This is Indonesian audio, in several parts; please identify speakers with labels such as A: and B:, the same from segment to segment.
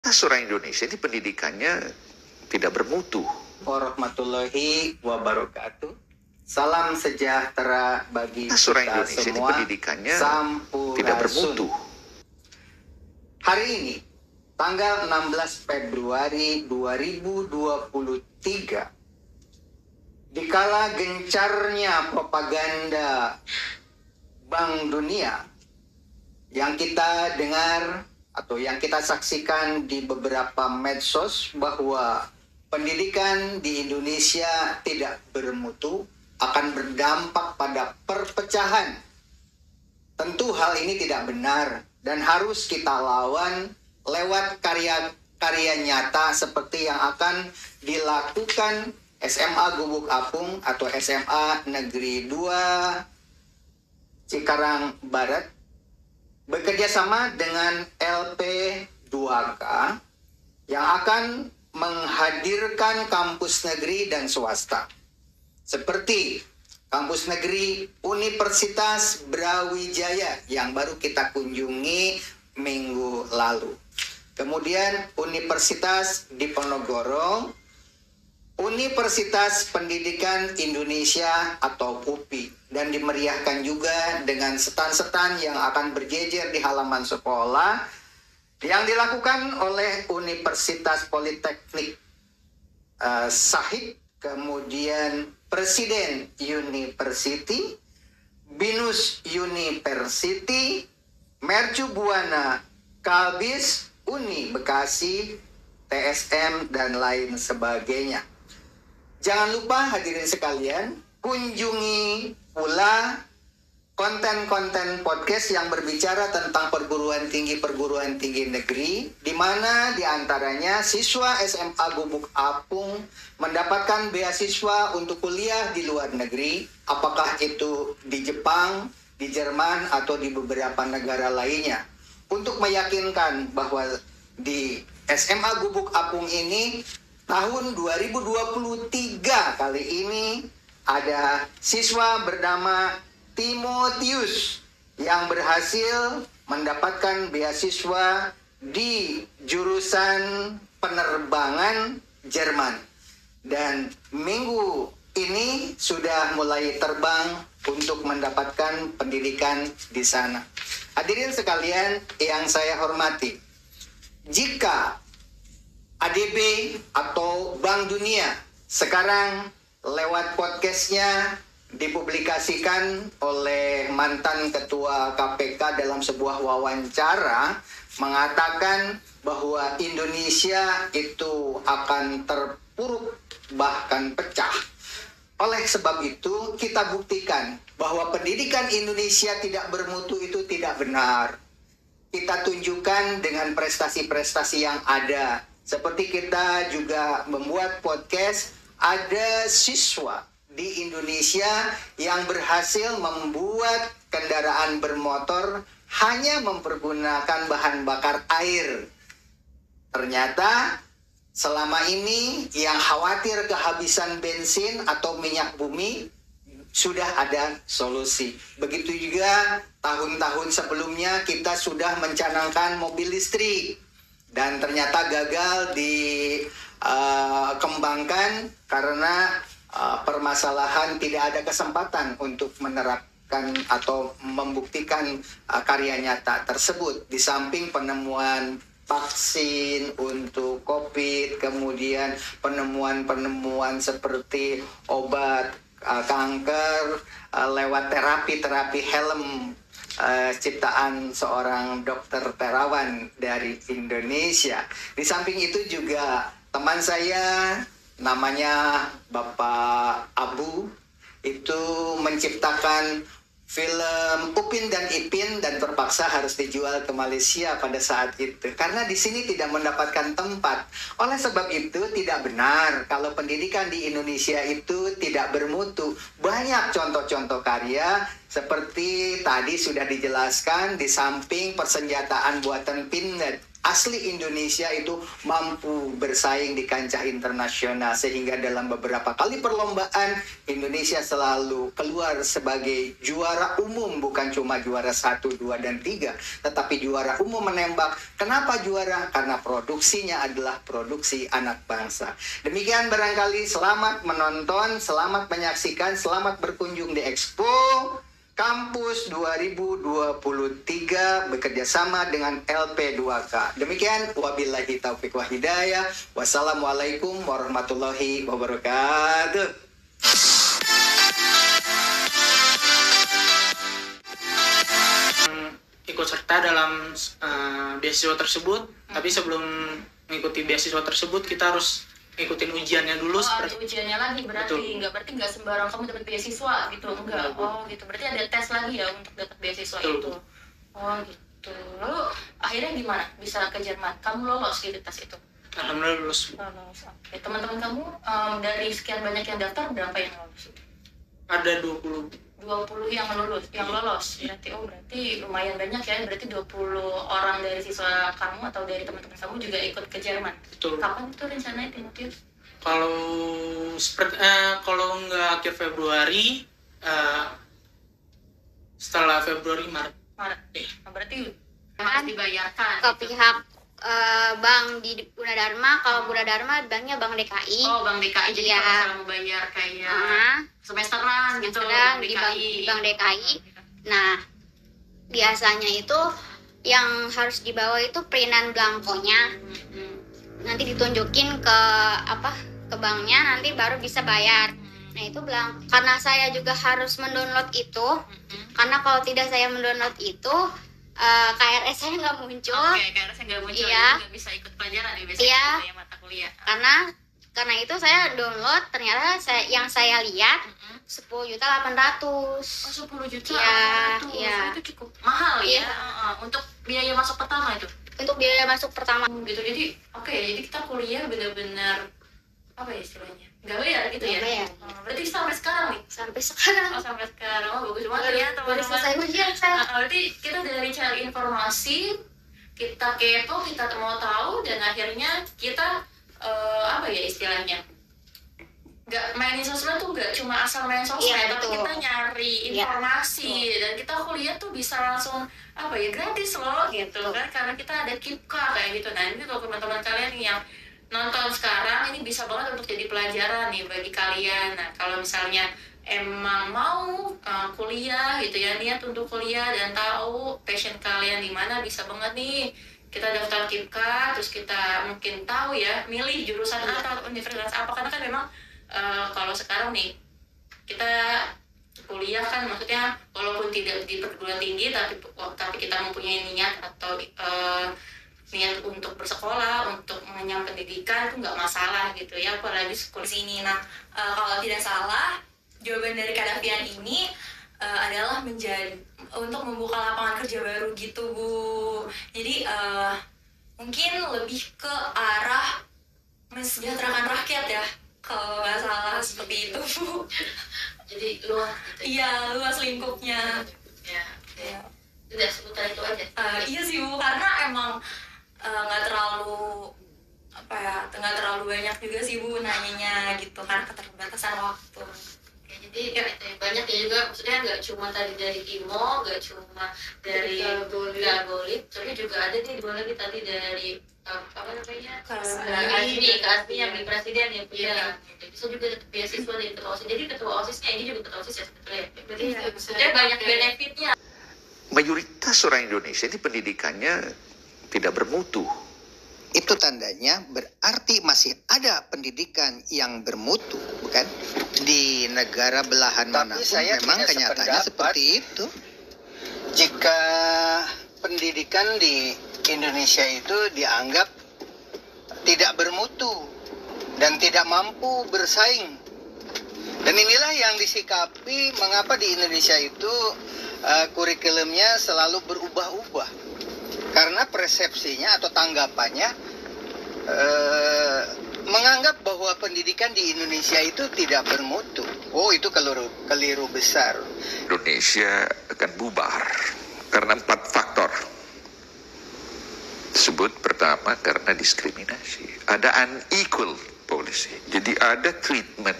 A: Orang Indonesia ini pendidikannya tidak bermutu.
B: Warahmatullahi wabarakatuh. Salam sejahtera bagi
A: Orang
B: kita
A: Indonesia ini
B: semua.
A: pendidikannya
B: Sampurasun.
A: tidak bermutu.
B: Hari ini, tanggal 16 Februari 2023, dikala gencarnya propaganda Bank Dunia yang kita dengar atau yang kita saksikan di beberapa medsos bahwa pendidikan di Indonesia tidak bermutu, akan berdampak pada perpecahan. Tentu hal ini tidak benar dan harus kita lawan lewat karya-karya nyata seperti yang akan dilakukan SMA Gubuk Apung atau SMA Negeri 2 Cikarang Barat bekerjasama dengan LP2K yang akan menghadirkan kampus negeri dan swasta seperti kampus negeri Universitas Brawijaya yang baru kita kunjungi minggu lalu. Kemudian Universitas Diponegoro, Universitas Pendidikan Indonesia atau UPI, dan dimeriahkan juga dengan setan-setan yang akan berjejer di halaman sekolah yang dilakukan oleh Universitas Politeknik Sahid, kemudian Presiden University, Binus University, Mercu Buana Kalbis, Uni Bekasi, TSM, dan lain sebagainya. Jangan lupa hadirin sekalian, kunjungi pula konten-konten podcast yang berbicara tentang perguruan tinggi negeri, di mana diantaranya siswa SMA Gubuk Apung mendapatkan beasiswa untuk kuliah di luar negeri, apakah itu di Jepang, di Jerman, atau di beberapa negara lainnya. Untuk meyakinkan bahwa di SMA Gubuk Apung ini tahun 2023 kali ini ada siswa bernama Timotius yang berhasil mendapatkan beasiswa di jurusan penerbangan Jerman. Dan minggu ini sudah mulai terbang untuk mendapatkan pendidikan di sana. Hadirin sekalian yang saya hormati, jika ADB atau Bank Dunia sekarang lewat podcastnya dipublikasikan oleh mantan ketua KPK dalam sebuah wawancara mengatakan bahwa Indonesia itu akan terpuruk bahkan pecah. Oleh sebab itu kita buktikan bahwa pendidikan Indonesia tidak bermutu itu tidak benar. Kita tunjukkan dengan prestasi-prestasi yang ada. Seperti kita juga membuat podcast, ada siswa di Indonesia yang berhasil membuat kendaraan bermotor hanya mempergunakan bahan bakar air. Ternyata selama ini yang khawatir kehabisan bensin atau minyak bumi sudah ada solusi. Begitu juga tahun-tahun sebelumnya kita sudah mencanangkan mobil listrik. Dan ternyata gagal dikembangkan karena permasalahan tidak ada kesempatan untuk menerapkan atau membuktikan karya nyata tersebut. Di samping penemuan vaksin untuk COVID, kemudian penemuan-penemuan seperti obat kanker lewat terapi helm ciptaan seorang dokter terawan dari Indonesia. Di samping itu juga teman saya namanya Bapak Abu itu menciptakan film Upin dan Ipin dan terpaksa harus dijual ke Malaysia pada saat itu karena di sini tidak mendapatkan tempat. Oleh sebab itu tidak benar kalau pendidikan di Indonesia itu tidak bermutu. Banyak contoh-contoh karya seperti tadi sudah dijelaskan, di samping persenjataan buatan asli Indonesia itu mampu bersaing di kancah internasional, sehingga dalam beberapa kali perlombaan Indonesia selalu keluar sebagai juara umum, bukan cuma juara 1, 2, dan 3, tetapi juara umum menembak. Kenapa juara? Karena produksinya adalah produksi anak bangsa. Demikian barangkali, selamat menonton, selamat menyaksikan, selamat berkunjung di Expo Kampus 2023 bekerjasama dengan LP2K. Demikian, wabillahi taufiq wa hidayah. Wassalamualaikum warahmatullahi wabarakatuh.
C: Ikut serta dalam beasiswa tersebut, tapi sebelum mengikuti beasiswa tersebut kita harus ngikutin ujiannya dulu.
D: Ada ujiannya lagi berarti.
C: Betul.
D: Berarti nggak sembarang kamu dapat beasiswa gitu. Enggak. Oh gitu, berarti ada tes lagi ya untuk dapat beasiswa.
C: Betul.
D: Itu. Oh gitu. Lalu akhirnya gimana bisa ke Jerman? Kamu lolos gitu tes itu?
C: Alhamdulillah lulus.
D: Lolos. Oke. Teman-teman kamu dari sekian banyak yang daftar, berapa yang lolos?
C: Ada 20.
D: 20 yang lolos. Berarti lumayan banyak ya. Berarti 20 orang dari siswa kamu atau dari teman-teman kamu juga ikut ke Jerman.
C: Betul.
D: Kapan itu rencananya, Timotius?
C: Kalau nggak akhir Februari, setelah Februari Maret.
D: Berarti harus dibayarkan
E: ke
D: gitu.
E: pihak bank di Gunadarma. Kalau Gunadarma banknya Bank DKI.
D: Oh, Bank DKI. Jadi
E: Iya.
D: kalau misalnya mau bayar kayak semesteran gitu,
E: Sedang
D: Bank
E: di
D: DKI.
E: Bank DKI. Nah, biasanya itu yang harus dibawa itu perinan blankonya. Nanti ditunjukin ke ke banknya, nanti baru bisa bayar. Nah, itu karena saya juga harus mendownload itu. Karena kalau tidak saya mendownload itu, KRS saya nggak muncul.
D: Oke, karena saya nggak muncul,
E: Iya.
D: nggak bisa ikut pelajaran ya biasanya
E: Iya.
D: gitu ya, mata kuliah.
E: Karena itu saya download, ternyata yang saya lihat 10.800.000.
D: Oh, 10 juta.
E: Iya,
D: tuh.
E: iya.
D: Itu cukup mahal
E: Iya.
D: ya. Untuk biaya masuk pertama itu.
E: Untuk biaya masuk pertama.
D: Gitu. Jadi, jadi kita kuliah benar-benar apa ya istilahnya? Nggak bayar gitu ya.
E: Nggak bayar.
D: Berarti sampai sekarang nih.
E: Sampai sekarang.
D: Oh, sampai sekarang. Oh, bagus banget ya,
E: Baru selesai
D: teman-teman.
E: ujian saya.
D: Berarti kita dari cari informasi, kita kepo, kita mau tahu, dan akhirnya kita apa ya istilahnya, nggak mainin sosmed tuh nggak cuma asal main sosmed,
E: Iya,
D: tapi
E: betul.
D: kita nyari informasi, dan kita kuliah tuh bisa langsung gratis loh gitu kan, karena kita ada KIPKA kayak gitu. Nah, ini kalau teman-teman kalian yang nonton sekarang, ini bisa banget untuk jadi pelajaran nih bagi kalian. Nah, kalau misalnya emang mau kuliah gitu ya, niat untuk kuliah dan tahu passion kalian di mana, bisa banget nih kita daftar KIPKA, terus kita mungkin tahu ya milih jurusan apa, universitas apa, karena kan memang kalau sekarang nih kita kuliah kan, maksudnya walaupun tidak di perguruan tinggi, tapi kita mempunyai niat atau niat untuk bersekolah, untuk mengenyam pendidikan, itu nggak masalah gitu ya, apalagi sekolah sini.
F: Nah, kalau tidak salah, jawaban dari Kak Davian ini adalah untuk membuka lapangan kerja baru gitu, Bu. Jadi mungkin lebih ke arah mensejahterakan rakyat ya, kalau nggak salah seperti itu, Bu.
D: Jadi luas gitu.
F: Iya, luas lingkupnya.
D: Ya,
F: Ya.
D: udah seputar itu aja.
F: Iya sih, Bu, karena emang nggak terlalu nggak terlalu banyak juga sih, Bu, nanyanya gitu, karena keterbatasan waktu.
D: Jadi banyak ya juga, maksudnya nggak cuma tadi dari IMO, nggak cuma dari Gagolit, tapi juga ada nih dua lagi tadi dari Kasbi yang di presiden ya punya. Bisa juga beasiswa dari ketua OSIS. Jadi ketua OSISnya ini juga ketua OSIS ya sebetulnya. Berarti sebenarnya banyak benefitnya.
A: Mayoritas orang Indonesia ini pendidikannya tidak bermutu.
B: Itu tandanya berarti masih ada pendidikan yang bermutu, bukan? Di negara belahan manapun memang kenyataannya seperti itu. Jika pendidikan di Indonesia itu dianggap tidak bermutu dan tidak mampu bersaing. Dan inilah yang disikapi mengapa di Indonesia itu kurikulumnya selalu berubah-ubah. Karena persepsinya atau tanggapannya menganggap bahwa pendidikan di Indonesia itu tidak bermutu. Oh, itu keliru besar.
A: Indonesia akan bubar karena 4 faktor. tersebut pertama karena diskriminasi. Ada unequal policy. Jadi ada treatment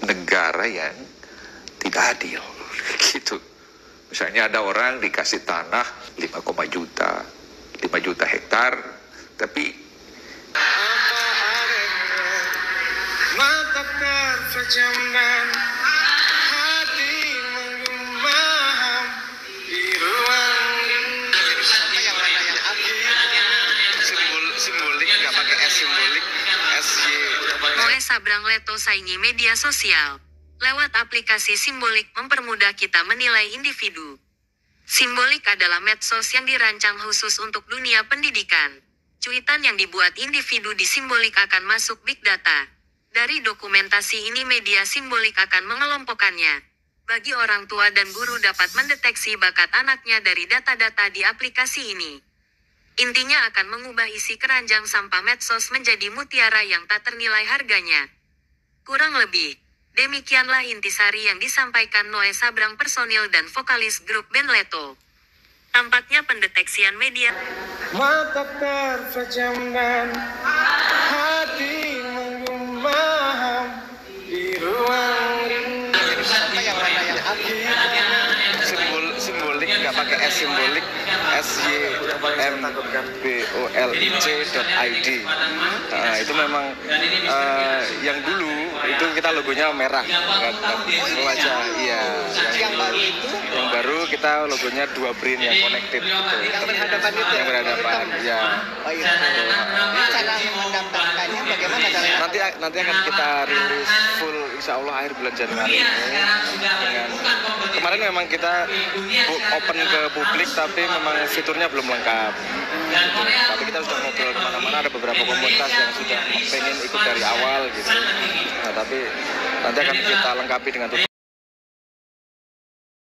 A: negara yang tidak adil. Gitu. Misalnya ada orang dikasih tanah 5 juta hektar, tapi
G: mata terpejamkan, hati menggumam di ruang simbolik, nggak pakai S simbolik, SY.
H: Moe Sabrang Leto saingi media sosial. Lewat aplikasi Simbolik mempermudah kita menilai individu. Simbolik adalah medsos yang dirancang khusus untuk dunia pendidikan. Cuitan yang dibuat individu di Simbolik akan masuk big data. Dari dokumentasi ini media Simbolik akan mengelompokkannya. Bagi orang tua dan guru dapat mendeteksi bakat anaknya dari data-data di aplikasi ini. Intinya akan mengubah isi keranjang sampah medsos menjadi mutiara yang tak ternilai harganya. Kurang lebih, demikianlah intisari yang disampaikan Noe Sabrang, personil dan vokalis grup band Leto. Tampaknya pendeteksian media
G: Mata terpejamkan, hati menggumam di ruang rindu. Simbolik, nggak pakai S simbolik, SYMBOLIC.id. Itu memang yang dulu itu kita logonya merah, wajah, iya. Yang baru kita logonya 2 brain yang connected gitu. Yang berhadapan itu. Yang berhadapan, ya.
B: Oh iya. Cara mendaftarkannya bagaimana caranya?
G: Nanti akan kita rilis full, insya Allah akhir bulan Januari ini. Kemarin memang kita open ke publik, tapi memang fiturnya belum lengkap. Tapi kita sudah ngobrol kemana-mana, ada beberapa komunitas yang sudah pengen ikut dari awal gitu. Nah, tapi nanti akan kita lengkapi dengan